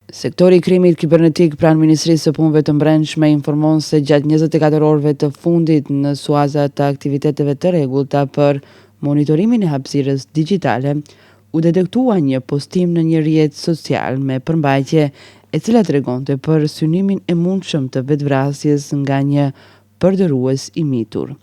Sektori i krimit kibernetik pranë Ministrisë së Punëve të Brendshme informon se gjatë 24 orëve të fundit në suaza të aktiviteteve të rregullta për monitorimin e hapësirës digjitale, u detektua një postim në një rrjet social me përmbajtje e cila tregonte për synimin e mundshëm të vetvrasjes nga një përdërues i mitur.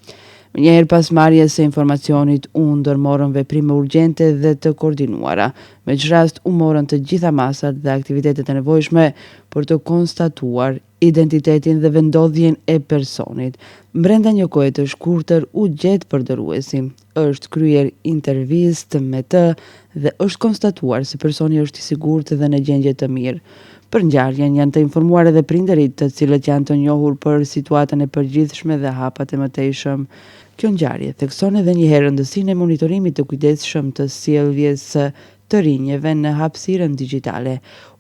Njëherë pas marrjes së informacionit, u ndërmorën veprime urgjente dhe të koordinuara, me që rast u morën të gjitha masat dhe aktivitetet e nevojshme për të konstatuar identitetin dhe vendodhjen e personit. Brenda një kohe të shkurtër u gjet përdëruesi, është kryer intervistë me të dhe është konstatuar se personi është i sigurt dhe në gjendje të mirë. Për ngjarjen janë të informuar edhe prindërit, të cilët janë të njohur për situatën e përgjithshme dhe hapat e mëtejshëm. Kjo ngjarje thekson edhe një herë rëndësinë e monitorimit të kujdesshëm të sjelljes të rinjeve në hapësirën digjitale.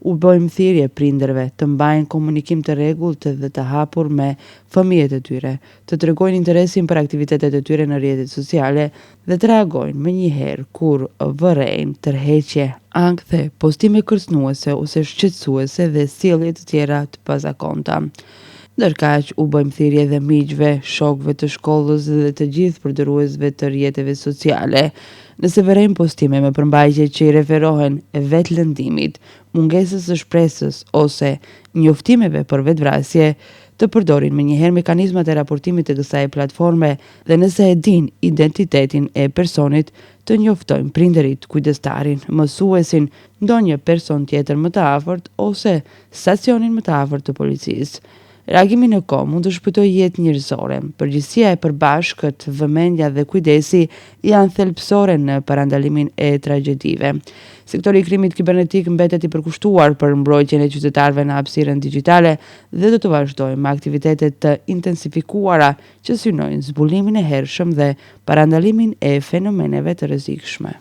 U bëjmë thirrje prindërve të mbajnë komunikim të rregullt dhe të hapur me fëmijët e tyre, të tregojnë interesin për aktivitetet e tyre në rrjetet sociale dhe të reagojnë menjëherë kur vërejnë tërheqje, ankthe, postime kërcënuese ose shqetësuese dhe sjellje të tjera të pazakonta. Ndërkaq, u bëjmë thirrje edhe miqve, shokëve të shkollës dhe të gjithë përdëruesve të rrjeteve sociale. Nëse vërejmë postime me përmbajtje që i referohen vetlëndimit, mungesës së shpresës ose njoftimeve për vetvrasje, të përdorin menjëherë mekanizmat e raportimit të kësaj platforme dhe nëse e dinë identitetin e personit, të njoftojnë prindërit, kujdestarin, mësuesin, ndonjë person tjetër më të afërt ose stacionin më të afërt të policisë. Reagimi në kohë mund të shpëtojë jetë njerëzore. Përgjegjësia e përbashkët, vëmendja dhe kujdesi janë thelbësore në parandalimin e tragjedive. Sektori i krimit kibernetik mbetet i përkushtuar për mbrojtjen e qytetarëve në hapësirën digjitale dhe do të vazhdojë me aktivitete të intensifikuara që synojnë zbulimin e hershëm dhe parandalimin e fenomeneve të rrezikshme.